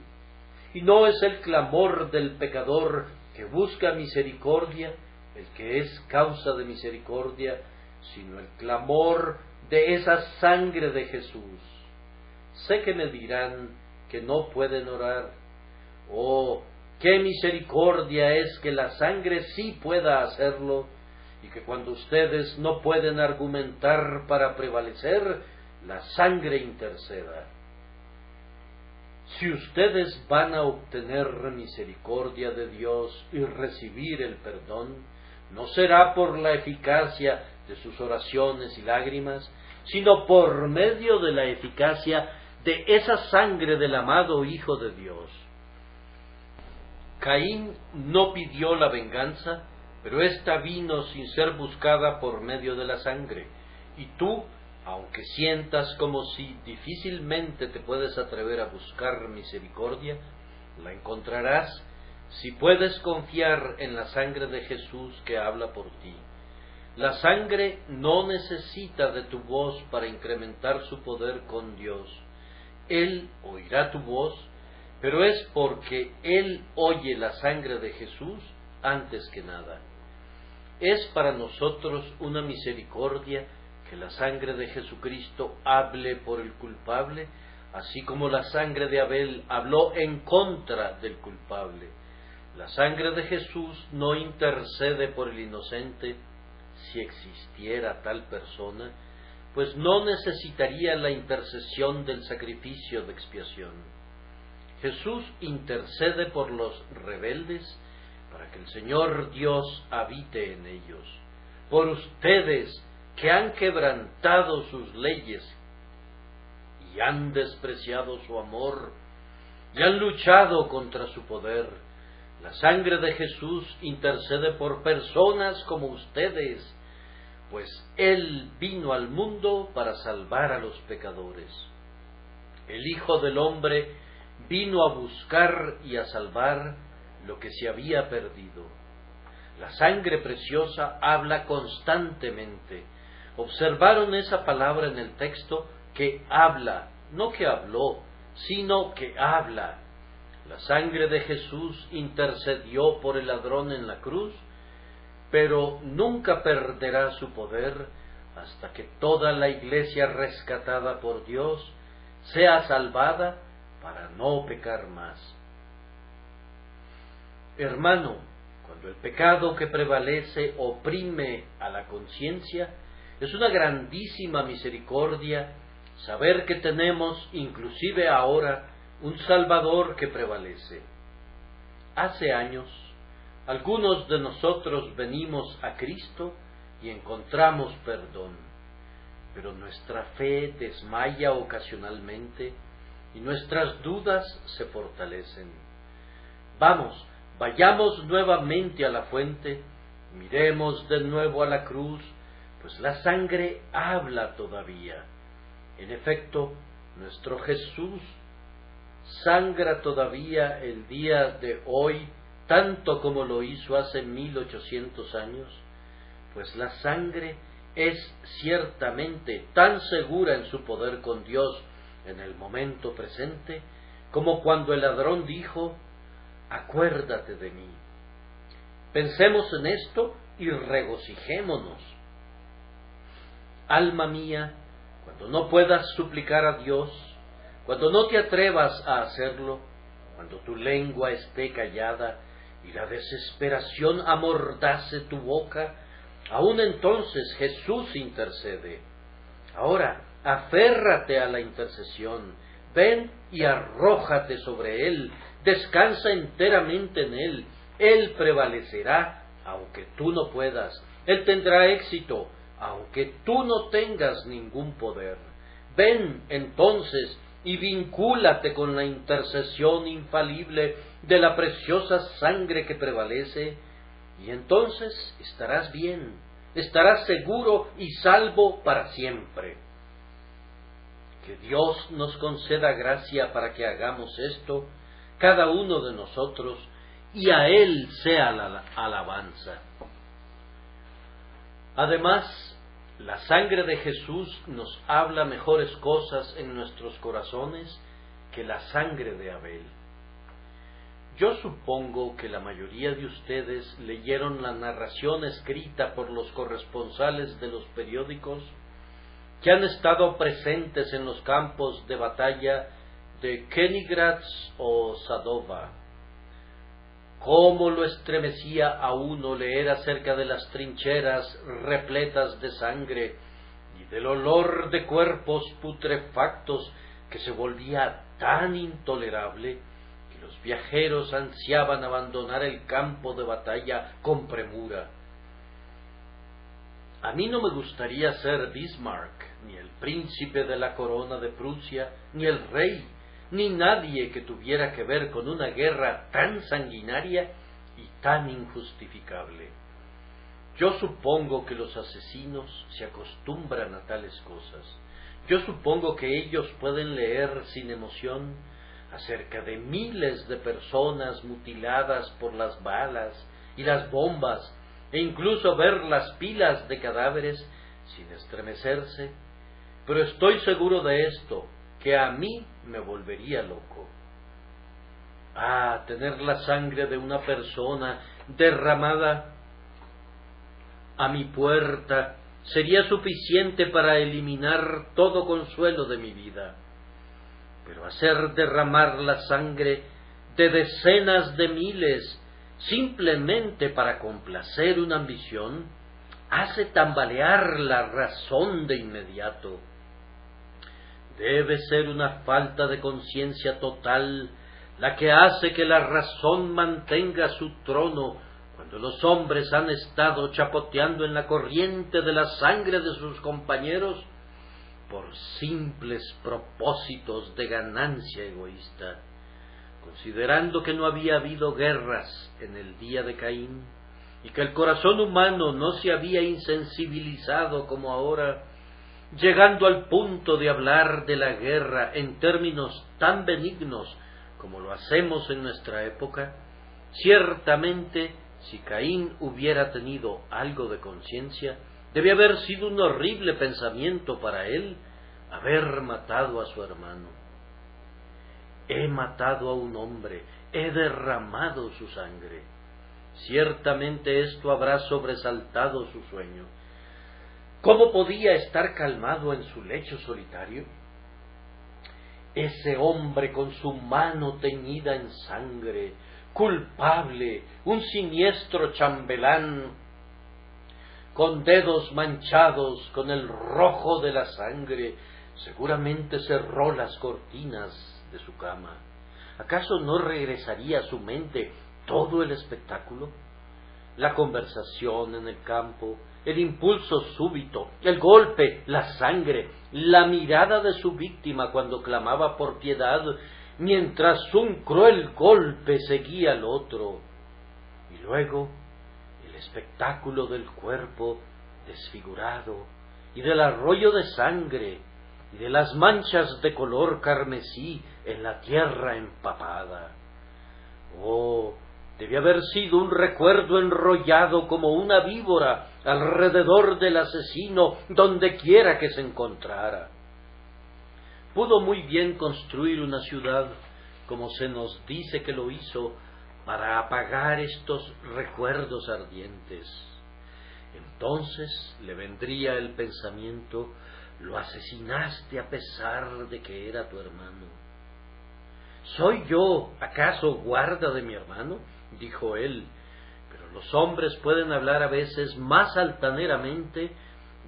Y no es el clamor del pecador que busca misericordia el que es causa de misericordia, sino el clamor de esa sangre de Jesús. Sé que me dirán que no pueden orar. Oh, qué misericordia es que la sangre sí pueda hacerlo, y que cuando ustedes no pueden argumentar para prevalecer, la sangre interceda. Si ustedes van a obtener misericordia de Dios y recibir el perdón, no será por la eficacia de sus oraciones y lágrimas, sino por medio de la eficacia de esa sangre del amado Hijo de Dios. Caín no pidió la venganza, pero ésta vino sin ser buscada por medio de la sangre, y tú, aunque sientas como si difícilmente te puedes atrever a buscar misericordia, la encontrarás si puedes confiar en la sangre de Jesús que habla por ti. La sangre no necesita de tu voz para incrementar su poder con Dios. Él oirá tu voz, pero es porque Él oye la sangre de Jesús antes que nada. Es para nosotros una misericordia que la sangre de Jesucristo hable por el culpable, así como la sangre de Abel habló en contra del culpable. La sangre de Jesús no intercede por el inocente, si existiera tal persona, pues no necesitaría la intercesión del sacrificio de expiación. Jesús intercede por los rebeldes para que el Señor Dios habite en ellos. Por ustedes que han quebrantado sus leyes y han despreciado su amor y han luchado contra su poder, la sangre de Jesús intercede por personas como ustedes, pues Él vino al mundo para salvar a los pecadores. El Hijo del Hombre vino a buscar y a salvar lo que se había perdido. La sangre preciosa habla constantemente. ¿Observaron esa palabra en el texto? Que habla, no que habló, sino que habla. La sangre de Jesús intercedió por el ladrón en la cruz, pero nunca perderá su poder hasta que toda la iglesia rescatada por Dios sea salvada para no pecar más. Hermano, cuando el pecado que prevalece oprime a la conciencia, es una grandísima misericordia saber que tenemos, inclusive ahora, un Salvador que prevalece. Hace años, algunos de nosotros venimos a Cristo y encontramos perdón, pero nuestra fe desmaya ocasionalmente y nuestras dudas se fortalecen. Vayamos nuevamente a la fuente, miremos de nuevo a la cruz, pues la sangre habla todavía. En efecto, nuestro Jesús sangra todavía el día de hoy, tanto como lo hizo hace 1800 años, pues la sangre es ciertamente tan segura en su poder con Dios en el momento presente, como cuando el ladrón dijo: acuérdate de mí. Pensemos en esto y regocijémonos. Alma mía, cuando no puedas suplicar a Dios, cuando no te atrevas a hacerlo, cuando tu lengua esté callada y la desesperación amordace tu boca, aún entonces Jesús intercede. Ahora, aférrate a la intercesión, ven y arrójate sobre Él, descansa enteramente en Él. Él prevalecerá, aunque tú no puedas. Él tendrá éxito, aunque tú no tengas ningún poder. Ven entonces y vincúlate con la intercesión infalible de la preciosa sangre que prevalece, y entonces estarás bien, estarás seguro y salvo para siempre. Que Dios nos conceda gracia para que hagamos esto, cada uno de nosotros, y a Él sea la alabanza. Además, la sangre de Jesús nos habla mejores cosas en nuestros corazones que la sangre de Abel. Yo supongo que la mayoría de ustedes leyeron la narración escrita por los corresponsales de los periódicos que han estado presentes en los campos de batalla de Kenigratz o Sadova. Cómo lo estremecía a uno leer acerca de las trincheras repletas de sangre y del olor de cuerpos putrefactos que se volvía tan intolerable que los viajeros ansiaban abandonar el campo de batalla con premura. A mí no me gustaría ser Bismarck, ni el príncipe de la corona de Prusia, ni el rey, ni nadie que tuviera que ver con una guerra tan sanguinaria y tan injustificable. Yo supongo que los asesinos se acostumbran a tales cosas. Yo supongo que ellos pueden leer sin emoción acerca de miles de personas mutiladas por las balas y las bombas, e incluso ver las pilas de cadáveres sin estremecerse, pero estoy seguro de esto, que a mí me volvería loco. Tener la sangre de una persona derramada a mi puerta sería suficiente para eliminar todo consuelo de mi vida. Pero hacer derramar la sangre de decenas de miles simplemente para complacer una ambición hace tambalear la razón de inmediato. Debe ser una falta de conciencia total la que hace que la razón mantenga su trono cuando los hombres han estado chapoteando en la corriente de la sangre de sus compañeros por simples propósitos de ganancia egoísta, considerando que no había habido guerras en el día de Caín y que el corazón humano no se había insensibilizado como ahora, llegando al punto de hablar de la guerra en términos tan benignos como lo hacemos en nuestra época. Ciertamente, si Caín hubiera tenido algo de conciencia, debía haber sido un horrible pensamiento para él haber matado a su hermano. He matado a un hombre, he derramado su sangre. Ciertamente esto habrá sobresaltado su sueño. ¿Cómo podía estar calmado en su lecho solitario? Ese hombre con su mano teñida en sangre, culpable, un siniestro chambelán, con dedos manchados con el rojo de la sangre, seguramente cerró las cortinas de su cama. ¿Acaso no regresaría a su mente todo el espectáculo? La conversación en el campo, el impulso súbito, el golpe, la sangre, la mirada de su víctima cuando clamaba por piedad, mientras un cruel golpe seguía al otro, y luego el espectáculo del cuerpo desfigurado y del arroyo de sangre y de las manchas de color carmesí en la tierra empapada. Oh, debía haber sido un recuerdo enrollado como una víbora alrededor del asesino donde quiera que se encontrara. Pudo muy bien construir una ciudad, como se nos dice que lo hizo, para apagar estos recuerdos ardientes. Entonces le vendría el pensamiento: lo asesinaste a pesar de que era tu hermano. ¿Soy yo, acaso, guarda de mi hermano?, dijo él, pero los hombres pueden hablar a veces más altaneramente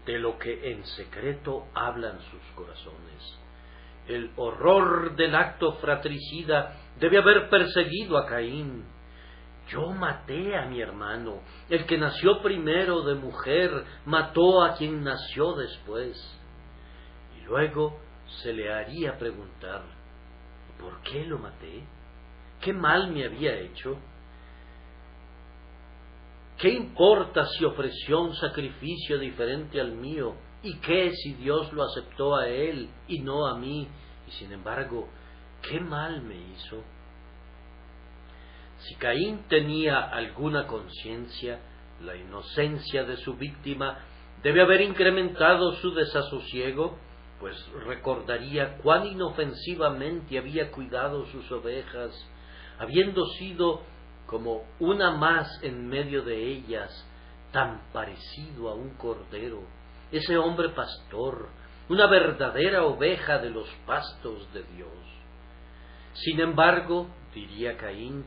de lo que en secreto hablan sus corazones. El horror del acto fratricida debe haber perseguido a Caín. Yo maté a mi hermano, el que nació primero de mujer mató a quien nació después. Y luego se le haría preguntar: ¿por qué lo maté? ¿Qué mal me había hecho? ¿Qué importa si ofreció un sacrificio diferente al mío? ¿Y qué si Dios lo aceptó a él y no a mí? Y sin embargo, ¿qué mal me hizo? Si Caín tenía alguna conciencia, la inocencia de su víctima debe haber incrementado su desasosiego, pues recordaría cuán inofensivamente había cuidado sus ovejas, habiendo sido como una más en medio de ellas, tan parecido a un cordero, ese hombre pastor, una verdadera oveja de los pastos de Dios. Sin embargo, diría Caín,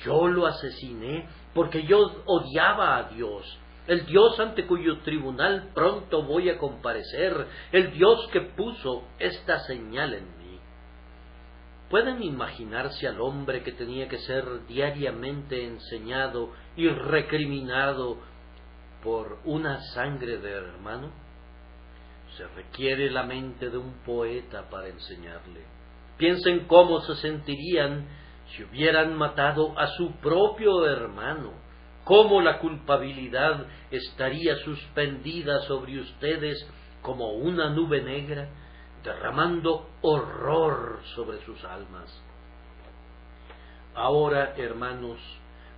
yo lo asesiné porque yo odiaba a Dios, el Dios ante cuyo tribunal pronto voy a comparecer, el Dios que puso esta señal en mí. ¿Pueden imaginarse al hombre que tenía que ser diariamente enseñado y recriminado por una sangre de hermano? Se requiere la mente de un poeta para enseñarle. Piensen cómo se sentirían si hubieran matado a su propio hermano, cómo la culpabilidad estaría suspendida sobre ustedes como una nube negra, derramando horror sobre sus almas. Ahora, hermanos,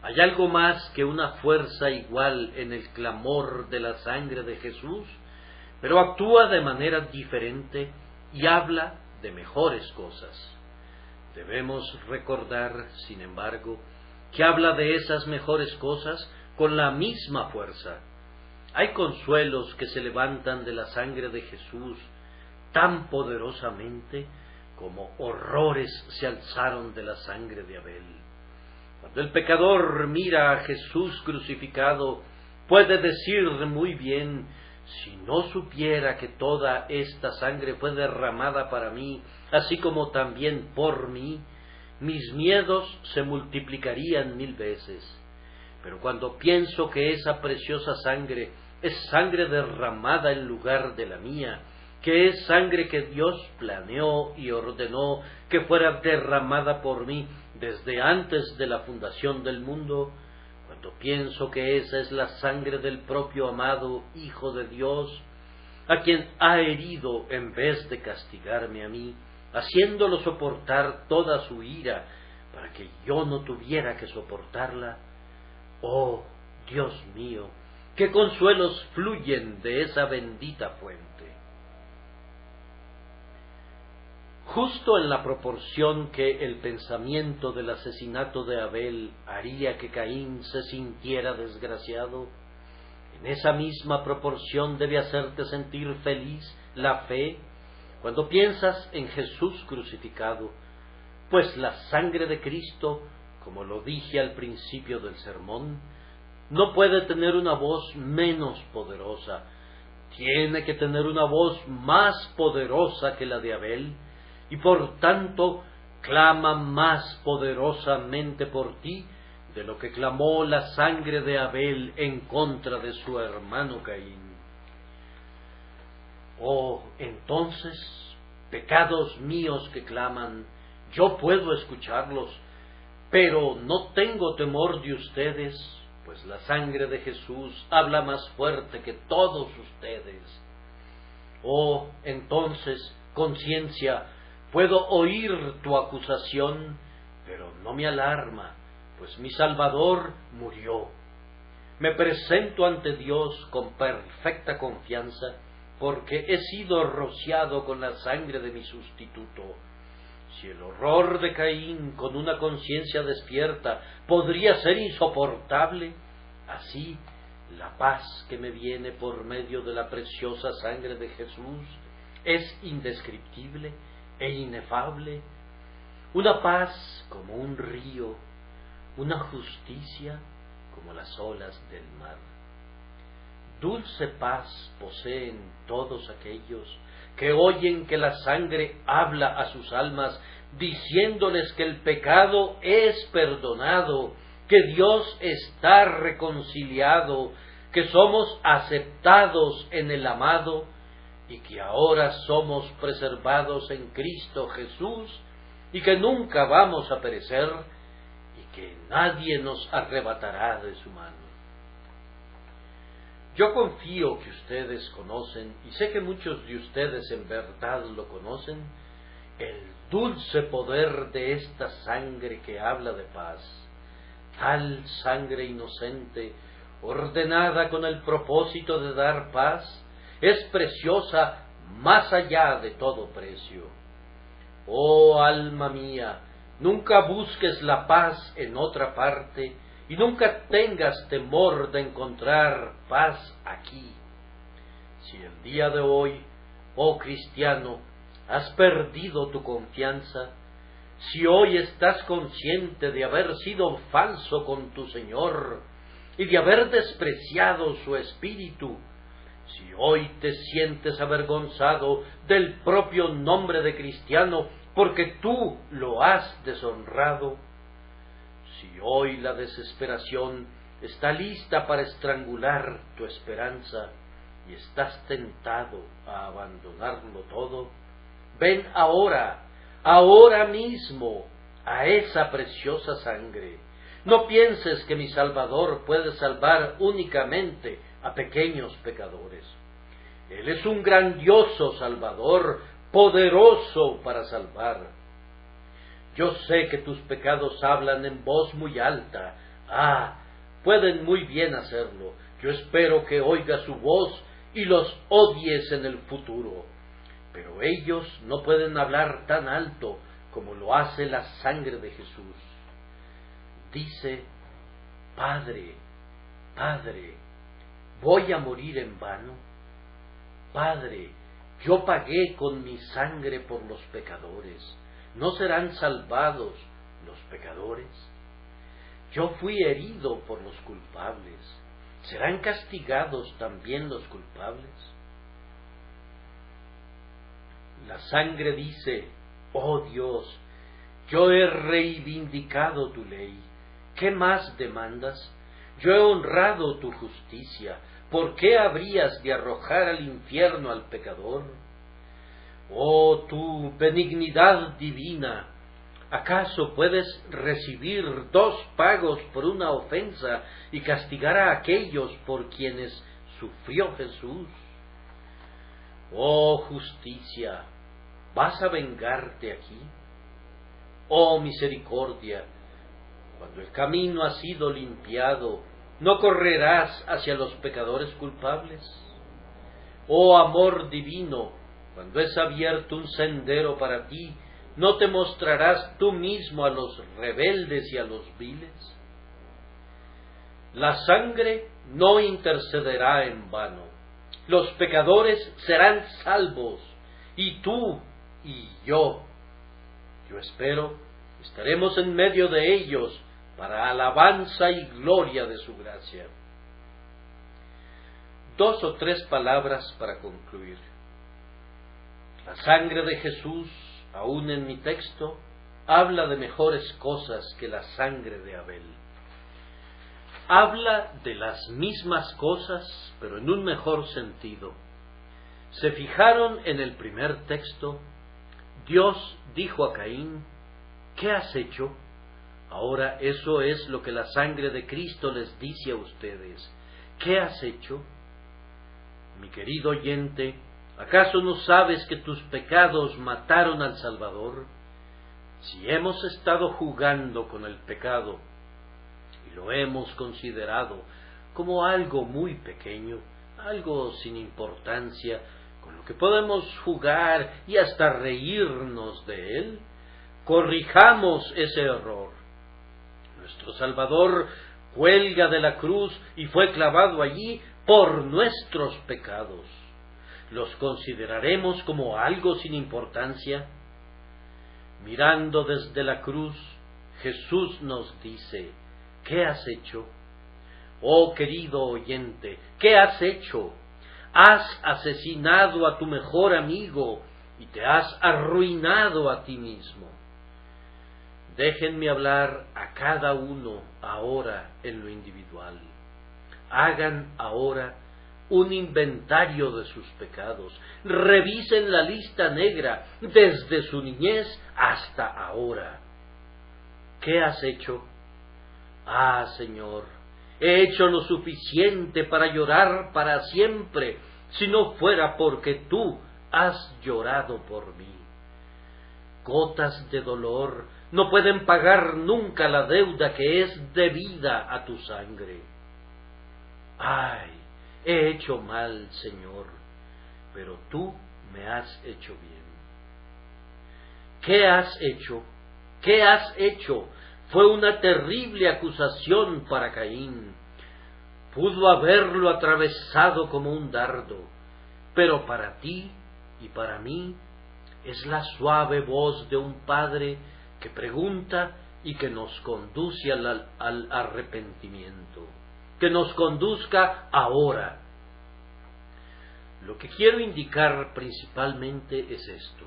¿hay algo más que una fuerza igual en el clamor de la sangre de Jesús? Pero actúa de manera diferente y habla de mejores cosas. Debemos recordar, sin embargo, que habla de esas mejores cosas con la misma fuerza. Hay consuelos que se levantan de la sangre de Jesús tan poderosamente como horrores se alzaron de la sangre de Abel. Cuando el pecador mira a Jesús crucificado, puede decir muy bien: si no supiera que toda esta sangre fue derramada para mí, así como también por mí, mis miedos se multiplicarían 1000 veces. Pero cuando pienso que esa preciosa sangre es sangre derramada en lugar de la mía, que es sangre que Dios planeó y ordenó que fuera derramada por mí desde antes de la fundación del mundo, cuando pienso que esa es la sangre del propio amado Hijo de Dios, a quien ha herido en vez de castigarme a mí, haciéndolo soportar toda su ira para que yo no tuviera que soportarla, oh Dios mío, qué consuelos fluyen de esa bendita fuente. Justo en la proporción que el pensamiento del asesinato de Abel haría que Caín se sintiera desgraciado, en esa misma proporción debe hacerte sentir feliz la fe cuando piensas en Jesús crucificado, pues la sangre de Cristo, como lo dije al principio del sermón, no puede tener una voz menos poderosa, tiene que tener una voz más poderosa que la de Abel, y por tanto clama más poderosamente por ti de lo que clamó la sangre de Abel en contra de su hermano Caín. Oh, entonces, pecados míos que claman, yo puedo escucharlos, pero no tengo temor de ustedes, pues la sangre de Jesús habla más fuerte que todos ustedes. Oh, entonces, conciencia, puedo oír tu acusación, pero no me alarma, pues mi Salvador murió. Me presento ante Dios con perfecta confianza, porque he sido rociado con la sangre de mi sustituto. Si el horror de Caín con una conciencia despierta podría ser insoportable, así la paz que me viene por medio de la preciosa sangre de Jesús es indescriptible e inefable, una paz como un río, una justicia como las olas del mar. Dulce paz poseen todos aquellos que oyen que la sangre habla a sus almas, diciéndoles que el pecado es perdonado, que Dios está reconciliado, que somos aceptados en el amado, y que ahora somos preservados en Cristo Jesús, y que nunca vamos a perecer, y que nadie nos arrebatará de su mano. Yo confío que ustedes conocen, y sé que muchos de ustedes en verdad lo conocen, el dulce poder de esta sangre que habla de paz, tal sangre inocente, ordenada con el propósito de dar paz, es preciosa más allá de todo precio. Oh alma mía, nunca busques la paz en otra parte y nunca tengas temor de encontrar paz aquí. Si el día de hoy oh cristiano, has perdido tu confianza, si hoy estás consciente de haber sido falso con tu Señor y de haber despreciado su espíritu, si hoy te sientes avergonzado del propio nombre de cristiano porque tú lo has deshonrado, si hoy la desesperación está lista para estrangular tu esperanza y estás tentado a abandonarlo todo, ven ahora mismo, a esa preciosa sangre. No pienses que mi Salvador puede salvar únicamente a pequeños pecadores. Él es un grandioso Salvador, poderoso para salvar. Yo sé que tus pecados hablan en voz muy alta. Pueden muy bien hacerlo. Yo espero que oigas su voz y los odies en el futuro. Pero ellos no pueden hablar tan alto como lo hace la sangre de Jesús. Dice: Padre, Padre, ¿voy a morir en vano? Padre, yo pagué con mi sangre por los pecadores. ¿No serán salvados los pecadores? Yo fui herido por los culpables. ¿Serán castigados también los culpables? La sangre dice: oh Dios, yo he reivindicado tu ley. ¿Qué más demandas? Yo he honrado tu justicia. ¿Por qué habrías de arrojar al infierno al pecador? Oh, tu benignidad divina, ¿acaso puedes recibir 2 pagos por una ofensa y castigar a aquellos por quienes sufrió Jesús? Oh justicia, ¿vas a vengarte aquí? Oh misericordia, cuando el camino ha sido limpiado, ¿no correrás hacia los pecadores culpables? Oh amor divino, cuando es abierto un sendero para ti, ¿no te mostrarás tú mismo a los rebeldes y a los viles? La sangre no intercederá en vano. Los pecadores serán salvos, y tú y yo espero, estaremos en medio de ellos para alabanza y gloria de su gracia. 2 o 3 palabras para concluir. La sangre de Jesús, aún en mi texto, habla de mejores cosas que la sangre de Abel. Habla de las mismas cosas, pero en un mejor sentido. ¿Se fijaron en el primer texto? Dios dijo a Caín: ¿qué has hecho? Ahora eso es lo que la sangre de Cristo les dice a ustedes. ¿Qué has hecho? Mi querido oyente, ¿acaso no sabes que tus pecados mataron al Salvador? Si hemos estado jugando con el pecado y lo hemos considerado como algo muy pequeño, algo sin importancia, con lo que podemos jugar y hasta reírnos de él, corrijamos ese error. Nuestro Salvador cuelga de la cruz y fue clavado allí por nuestros pecados. ¿Los consideraremos como algo sin importancia? Mirando desde la cruz, Jesús nos dice: ¿qué has hecho? Oh querido oyente, ¿qué has hecho? Has asesinado a tu mejor amigo y te has arruinado a ti mismo. Déjenme hablar a cada uno ahora en lo individual. Hagan ahora un inventario de sus pecados. Revisen la lista negra desde su niñez hasta ahora. ¿Qué has hecho? Señor, he hecho lo suficiente para llorar para siempre, si no fuera porque tú has llorado por mí. Gotas de dolor no pueden pagar nunca la deuda que es debida a tu sangre. He hecho mal, Señor, pero tú me has hecho bien. ¿Qué has hecho? ¿Qué has hecho? Fue una terrible acusación para Caín. Pudo haberlo atravesado como un dardo, pero para ti y para mí es la suave voz de un padre que pregunta y que nos conduce al arrepentimiento, que nos conduzca ahora. Lo que quiero indicar principalmente es esto.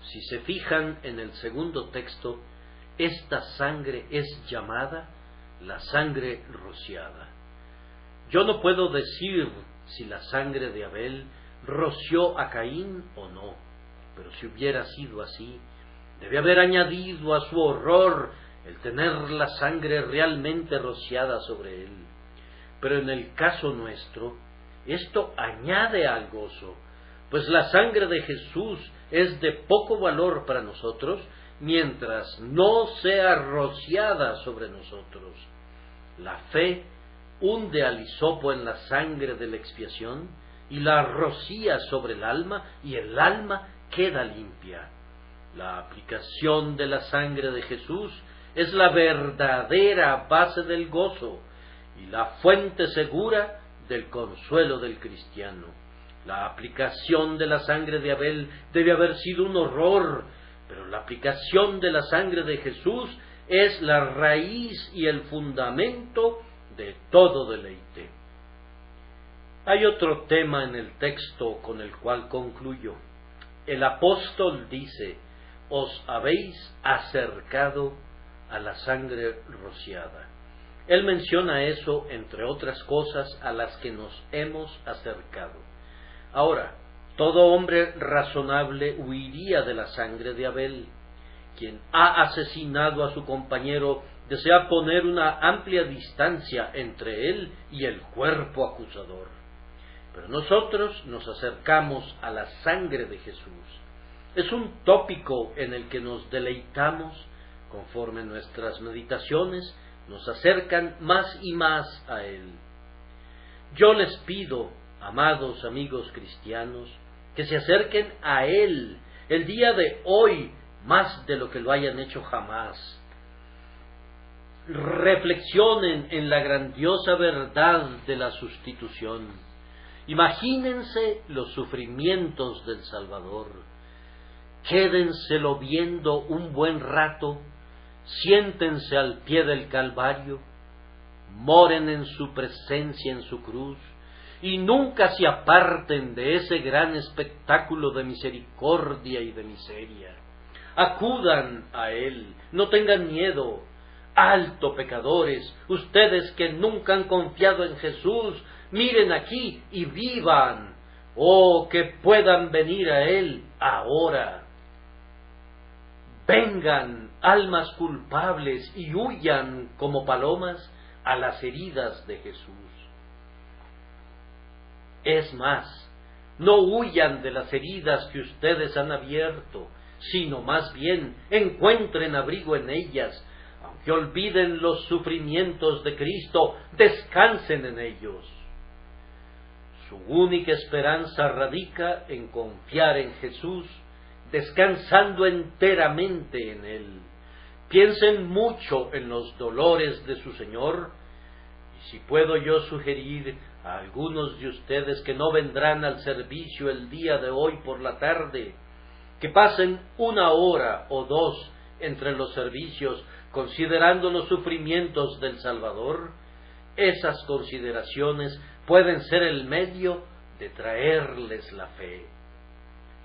Si se fijan en el segundo texto, esta sangre es llamada la sangre rociada. Yo no puedo decir si la sangre de Abel roció a Caín o no, pero si hubiera sido así, debe haber añadido a su horror el tener la sangre realmente rociada sobre él. Pero en el caso nuestro, esto añade al gozo, pues la sangre de Jesús es de poco valor para nosotros mientras no sea rociada sobre nosotros. La fe hunde al hisopo en la sangre de la expiación y la rocía sobre el alma, y el alma queda limpia. La aplicación de la sangre de Jesús es la verdadera base del gozo y la fuente segura del consuelo del cristiano. La aplicación de la sangre de Abel debe haber sido un horror, pero la aplicación de la sangre de Jesús es la raíz y el fundamento de todo deleite. Hay otro tema en el texto con el cual concluyo. El apóstol dice: os habéis acercado a la sangre rociada. Él menciona eso, entre otras cosas, a las que nos hemos acercado. Ahora, todo hombre razonable huiría de la sangre de Abel. Quien ha asesinado a su compañero desea poner una amplia distancia entre él y el cuerpo acusador. Pero nosotros nos acercamos a la sangre de Jesús. Es un tópico en el que nos deleitamos conforme nuestras meditaciones nos acercan más y más a Él. Yo les pido, amados amigos cristianos, que se acerquen a Él el día de hoy más de lo que lo hayan hecho jamás. Reflexionen en la grandiosa verdad de la sustitución. Imagínense los sufrimientos del Salvador. Quédenselo viendo un buen rato, siéntense al pie del Calvario, moren en su presencia en su cruz, y nunca se aparten de ese gran espectáculo de misericordia y de miseria. Acudan a Él, no tengan miedo. Alto, pecadores, ustedes que nunca han confiado en Jesús, miren aquí y vivan. Oh, que puedan venir a Él ahora. Vengan, almas culpables, y huyan como palomas a las heridas de Jesús. Es más, no huyan de las heridas que ustedes han abierto, sino más bien encuentren abrigo en ellas. Aunque olviden los sufrimientos de Cristo, descansen en ellos. Su única esperanza radica en confiar en Jesús, descansando enteramente en Él. Piensen mucho en los dolores de su Señor, y si puedo yo sugerir a algunos de ustedes que no vendrán al servicio el día de hoy por la tarde, que pasen 1 hora o 2 entre los servicios considerando los sufrimientos del Salvador, esas consideraciones pueden ser el medio de traerles la fe.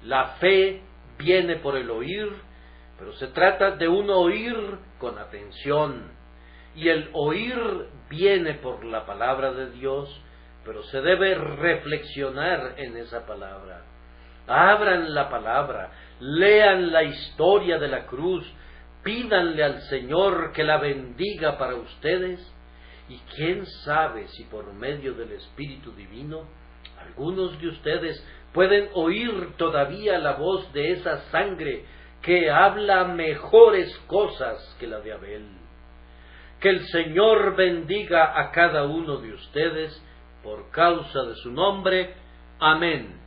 La fe viene por el oír, pero se trata de un oír con atención, y el oír viene por la palabra de Dios, pero se debe reflexionar en esa palabra. Abran la palabra, lean la historia de la cruz, pídanle al Señor que la bendiga para ustedes, y quién sabe si por medio del Espíritu Divino algunos de ustedes pueden oír todavía la voz de esa sangre que habla mejores cosas que la de Abel. Que el Señor bendiga a cada uno de ustedes por causa de su nombre. Amén.